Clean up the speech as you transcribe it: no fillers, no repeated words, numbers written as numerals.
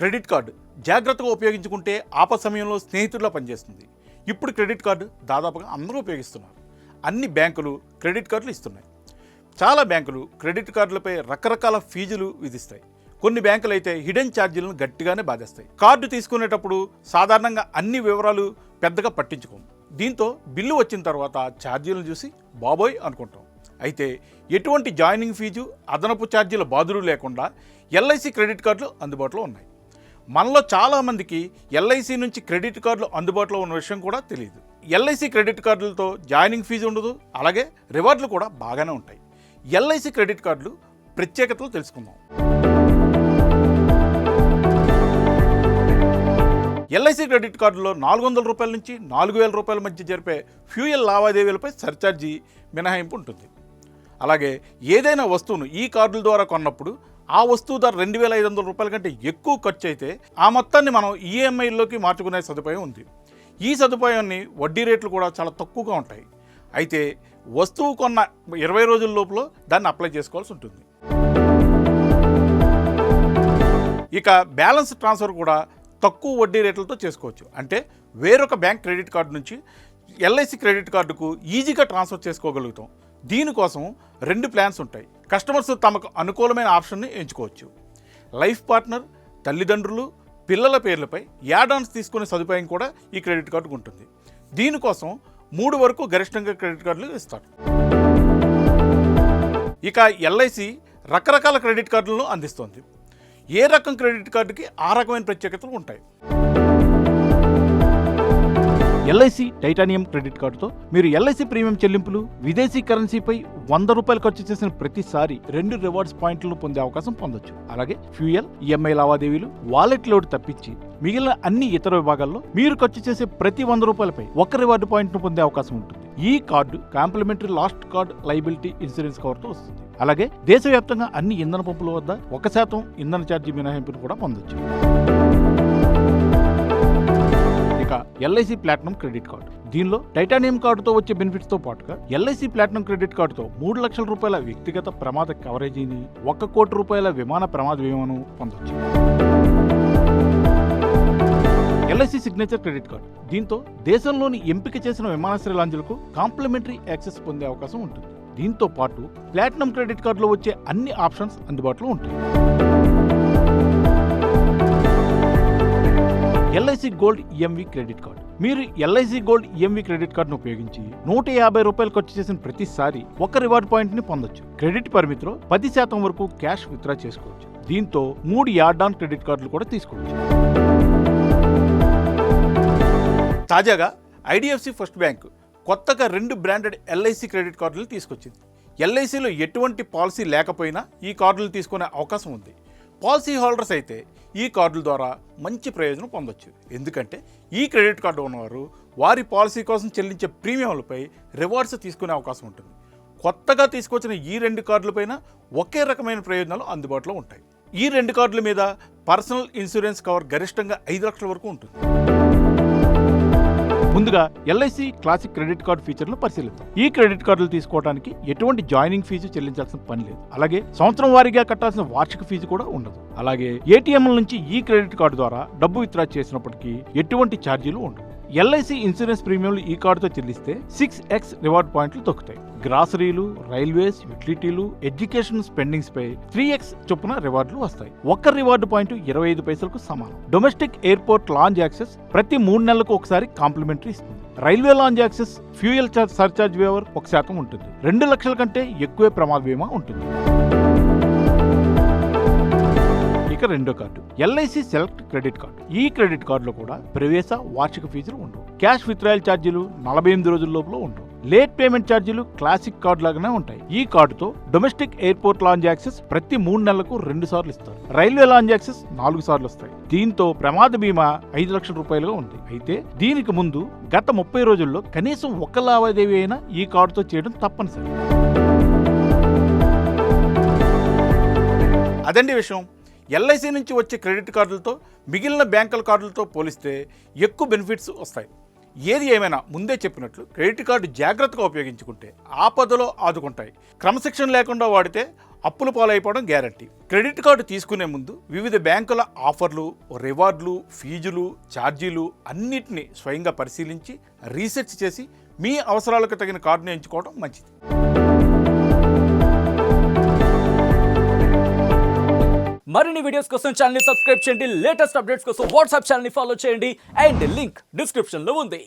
Credit card జాగ్రత్తగా ఉపయోగించుకుంటే ఆపద సమయంలో స్నేహితుడిలా పనిచేస్తుంది. ఇప్పుడు క్రెడిట్ కార్డు దాదాపుగా అందరూ ఉపయోగిస్తున్నారు. అన్ని బ్యాంకులు క్రెడిట్ కార్డులు ఇస్తున్నాయి. చాలా బ్యాంకులు క్రెడిట్ కార్డులపై రకరకాల ఫీజులు విధిస్తాయి. కొన్ని బ్యాంకులు అయితే హిడెన్ ఛార్జీలను గట్టిగానే బాధేస్తాయి. కార్డు తీసుకునేటప్పుడు సాధారణంగా అన్ని వివరాలు పెద్దగా పట్టించుకోము. దీంతో బిల్లు వచ్చిన తర్వాత ఛార్జీలను చూసి బాబోయ్ అనుకుంటాం. అయితే ఎటువంటి జాయినింగ్ ఫీజు, అదనపు ఛార్జీల బాధలు లేకుండా ఎల్ఐసి క్రెడిట్ కార్డులు అందుబాటులో ఉన్నాయి. మనలో చాలామందికి ఎల్ఐసి నుంచి క్రెడిట్ కార్డులు అందుబాటులో ఉన్న విషయం కూడా తెలియదు. ఎల్ఐసి క్రెడిట్ కార్డులతో జాయినింగ్ ఫీజు ఉండదు, అలాగే రివార్డులు కూడా బాగానే ఉంటాయి. ఎల్ఐసి క్రెడిట్ కార్డులు ప్రత్యేకతలు తెలుసుకుందాం. ఎల్ఐసి క్రెడిట్ కార్డులో 400 రూపాయల నుంచి 4000 రూపాయల మధ్య జరిపే ఫ్యూయల్ లావాదేవీలపై సర్ఛార్జీ మినహాయింపు ఉంటుంది. అలాగే ఏదైనా వస్తువును ఈ కార్డుల ద్వారా కొన్నప్పుడు ఆ వస్తువు ధర 2500 రూపాయల కంటే ఎక్కువ ఖర్చు అయితే ఆ మొత్తాన్ని మనం ఈఎంఐలోకి మార్చుకునే సదుపాయం ఉంది. ఈ సదుపాయాన్ని వడ్డీ రేట్లు కూడా చాలా తక్కువగా ఉంటాయి. అయితే వస్తువు కొన్న 20 రోజుల లోపల దాన్ని అప్లై చేసుకోవాల్సి ఉంటుంది. ఇక బ్యాలెన్స్ ట్రాన్స్ఫర్ కూడా తక్కువ వడ్డీ రేట్లతో చేసుకోవచ్చు. అంటే వేరొక బ్యాంక్ క్రెడిట్ కార్డు నుంచి ఎల్ఐసి క్రెడిట్ కార్డుకు ఈజీగా ట్రాన్స్ఫర్ చేసుకోగలుగుతాం. దీనికోసం 2 ప్లాన్స్ ఉంటాయి. కస్టమర్స్ తమకు అనుకూలమైన ఆప్షన్ని ఎంచుకోవచ్చు. లైఫ్ పార్ట్నర్, తల్లిదండ్రులు, పిల్లల పేర్లపై యాడ్ ఆన్స్ తీసుకునే సదుపాయం కూడా ఈ క్రెడిట్ కార్డుకు ఉంటుంది. దీనికోసం 3 వరకు గరిష్టంగా క్రెడిట్ కార్డులు ఇస్తారు. ఇక ఎల్ఐసి రకరకాల క్రెడిట్ కార్డులను అందిస్తోంది. ఏ రకం క్రెడిట్ కార్డుకి ఆ రకమైన ప్రత్యేకతలు ఉంటాయి. ఎల్ఐసి టైటానియం క్రెడిట్ కార్డుతో మీరు ఎల్ఐసి ప్రీమియం చెల్లింపులు, విదేశీ కరెన్సీపై 100 రూపాయలు ఖర్చు చేసిన ప్రతిసారి 2 రివార్డ్స్ పాయింట్లు పొందే అవకాశం పొందొచ్చు. అలాగే ఫ్యూయల్, ఈఎంఐ లావాదేవీలు, వాలెట్ లోడ్ తప్పించి మిగిలిన అన్ని ఇతర విభాగాల్లో మీరు ఖర్చు చేసే ప్రతి 100 రూపాయలపై 1 రివార్డు పాయింట్ను పొందే అవకాశం ఉంటుంది. ఈ card complimentary lost card liability insurance కవర్తో వస్తుంది. అలాగే దేశవ్యాప్తంగా అన్ని ఇంధన పంపుల వద్ద 1% ఇంధన ఛార్జీ మినహాయింపును కూడా పొందొచ్చు. ఎల్ఐసి ప్లాటినం క్రెడిట్ కార్డు, దీనిలో టైటానియం కార్డుతో వచ్చే బెనిఫిట్స్ తో పాటుగా ఎల్ఐసి ప్లాటినం క్రెడిట్ కార్డుతో 3 లక్షల రూపాయల వ్యక్తిగత ప్రమాద కవరేజీని, 1 కోటి రూపాయల విమాన ప్రమాద బీమాను పొందొచ్చు. ఎల్ఐసి సిగ్నేచర్ క్రెడిట్ కార్డు, దీంతో దేశంలోని ఎంపిక చేసిన విమానాశ్రయ లాంజీలకు కాంప్లిమెంటరీ యాక్సెస్ పొందే అవకాశం ఉంటుంది. దీంతో పాటు ప్లాటినం క్రెడిట్ కార్డులో వచ్చే అన్ని ఆప్షన్స్ అందుబాటులో ఉంటాయి. LIC gold EMV credit card, మీరు ఎల్ఐసి గోల్డ్ ఈఎంవి క్రెడిట్ కార్డును ఉపయోగించి 150 రూపాయలు ఖర్చు చేసిన ప్రతిసారి 1 రివార్డ్ పాయింట్ ని పొందొచ్చు. క్రెడిట్ పరిమితిలో 10% వరకు క్యాష్ విత్డ్రా చేసుకోవచ్చు. దీంతో 3 యాడ్ ఆన్ క్రెడిట్ కార్డులు కూడా తీసుకోవచ్చు. తాజాగా ఐడిఎఫ్సి ఫస్ట్ బ్యాంక్ కొత్తగా 2 బ్రాండెడ్ ఎల్ఐసి క్రెడిట్ కార్డులు తీసుకొచ్చింది. ఎల్ఐసిలో ఎటువంటి పాలసీ లేకపోయినా ఈ కార్డులు తీసుకునే అవకాశం ఉంది. పాలసీ హోల్డర్స్ అయితే ఈ కార్డుల ద్వారా మంచి ప్రయోజనం పొందొచ్చు. ఎందుకంటే ఈ క్రెడిట్ కార్డు ఉన్నవారు వారి పాలసీ కోసం చెల్లించే ప్రీమియంలపై రివార్డ్స్ తీసుకునే అవకాశం ఉంటుంది. కొత్తగా తీసుకొచ్చిన ఈ 2 కార్డులపైన ఒకే రకమైన ప్రయోజనాలు అందుబాటులో ఉంటాయి. ఈ 2 కార్డుల మీద పర్సనల్ ఇన్సూరెన్స్ కవర్ గరిష్టంగా 5 లక్షల వరకు ఉంటుంది. ముందుగా ఎల్ఐసి క్లాసిక్ క్రెడిట్ కార్డు ఫీచర్లు పరిశీలిద్దాం. ఈ క్రెడిట్ కార్డులు తీసుకోవడానికి ఎటువంటి జాయినింగ్ ఫీజు చెల్లించాల్సిన పని లేదు. అలాగే సంవత్సరం వారీగా కట్టాల్సిన వార్షిక ఫీజు కూడా ఉండదు. అలాగే ఏటీఎంల నుంచి ఈ క్రెడిట్ కార్డు ద్వారా డబ్బు విత్డ్రా చేసినప్పటికీ ఎటువంటి ఛార్జీలు ఉండవు. ఎల్ఐసి ఇన్సూరెన్స్ ప్రీమియంలు ఈ కార్డుతో చెల్లిస్తే 6x రివార్డ్ పాయింట్లు తొక్కుతాయి. గ్రాసరీలు, రైల్వేస్, యుటిలిటీలు, ఎడ్యుకేషన్ స్పెండింగ్స్ పై 3x చొప్పున రివార్డులు వస్తాయి. 1 రివార్డు పాయింట్ 25 పైసలకు సమానం. డొమెస్టిక్ ఎయిర్పోర్ట్ లాంజ్ యాక్సెస్ ప్రతి 3 నెలలకు ఒకసారి కాంప్లిమెంటరీ ఇస్తుంది. Railway lounge access fuel surcharge waiver 1% ఉంటుంది. 2 లక్షల కంటే ఎక్కువే ప్రమాద బీమా ఉంటుంది. ఇక రెండో card LIC select credit card. ఈ క్రెడిట్ కార్డులో కూడా ప్రవేశ, వార్షిక ఫీజులు ఉండవు. క్యాష్ విత్డ్రాయల్ ఛార్జీలు 48 రోజుల లోపల ఉండవు. లేట్ పేమెంట్ ఛార్జీలు క్లాసిక్ కార్డు లాగానే ఉంటాయి. ఈ కార్డుతో డొమెస్టిక్ ఎయిర్పోర్ట్ లాంజ్ యాక్సెస్ ప్రతి 3 నెలలకు 2 సార్లు ఇస్తారు. రైల్వే లాంజ్ యాక్సెస్ 4 సార్లు వస్తాయి. దీంతో ప్రమాద బీమా 5 లక్షల రూపాయలుగా ఉంది. అయితే దీనికి ముందు గత 30 రోజుల్లో కనీసం 1 లావాదేవీ అయినా ఈ కార్డుతో చేయడం తప్పనిసరి. అదండి విషయం. ఎల్ఐసి నుంచి వచ్చే క్రెడిట్ కార్డులతో మిగిలిన బ్యాంకుల కార్డులతో పోలిస్తే ఎక్కువ బెనిఫిట్స్ వస్తాయి. ఏది ఏమైనా ముందే చెప్పినట్లు క్రెడిట్ కార్డు జాగ్రత్తగా ఉపయోగించుకుంటే ఆపదలో ఆదుకుంటాయి. క్రమశిక్షణ లేకుండా వాడితే అప్పుల పాలైపోవడం గ్యారంటీ. క్రెడిట్ కార్డు తీసుకునే ముందు వివిధ బ్యాంకుల ఆఫర్లు, రివార్డులు, ఫీజులు, ఛార్జీలు అన్నిటిని స్వయంగా పరిశీలించి రీసెర్చ్ చేసి మీ అవసరాలకు తగిన కార్డును ఎంచుకోవడం మంచిది. మరిన్ని వీడియోస్ కోసం ఛానల్ ని సబ్స్క్రైబ్ చేయండి. లేటెస్ట్ అప్డేట్స్ కోసం వాట్సాప్ ఛానల్ ని ఫాలో చేయండి. అండ్ లింక్ డిస్క్రిప్షన్ లో ఉంది.